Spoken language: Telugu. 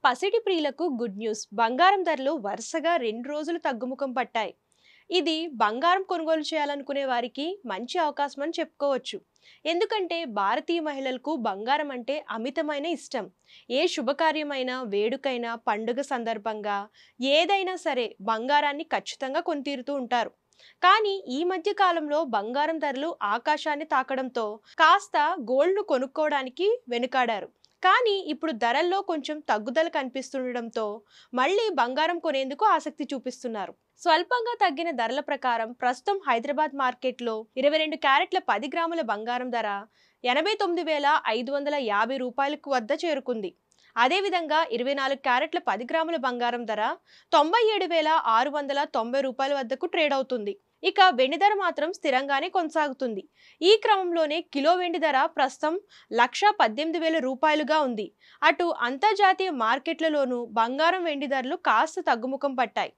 పసిడి ప్రియులకు గుడ్ న్యూస్. బంగారం ధరలు వరుసగా 2 రోజులు తగ్గుముఖం పట్టాయి. ఇది బంగారం కొనుగోలు చేయాలనుకునే వారికి మంచి అవకాశం అని చెప్పుకోవచ్చు. ఎందుకంటే భారతీయ మహిళలకు బంగారం అంటే అమితమైన ఇష్టం. ఏ శుభకార్యమైనా, వేడుకైనా, పండుగ సందర్భంగా ఏదైనా సరే బంగారాన్ని ఖచ్చితంగా కొనితీరుతూ ఉంటారు. కానీ ఈ మధ్య కాలంలో బంగారం ధరలు ఆకాశాన్ని తాకడంతో కాస్త గోల్డ్‌ను కొనుక్కోవడానికి వెనుకాడారు. కానీ ఇప్పుడు ధరల్లో కొంచెం తగ్గుదల కనిపిస్తుండడంతో మళ్ళీ బంగారం కొనేందుకు ఆసక్తి చూపిస్తున్నారు. స్వల్పంగా తగ్గిన ధరల ప్రకారం ప్రస్తుతం హైదరాబాద్ మార్కెట్లో 22 క్యారెట్ల 10 గ్రాముల బంగారం ధర 89,550 రూపాయలకు వద్ద చేరుకుంది. అదేవిధంగా 24 క్యారెట్ల 10 గ్రాముల బంగారం ధర 97,690 రూపాయల వద్దకు ట్రేడ్ అవుతుంది. ఇక వెండి ధర మాత్రం స్థిరంగానే కొనసాగుతుంది. ఈ క్రమంలోనే కిలో వెండి ధర ప్రస్తుతం 1,18,000 రూపాయలుగా ఉంది. అటు అంతర్జాతీయ మార్కెట్లలోనూ బంగారం వెండి ధరలు కాస్త తగ్గుముఖం పట్టాయి.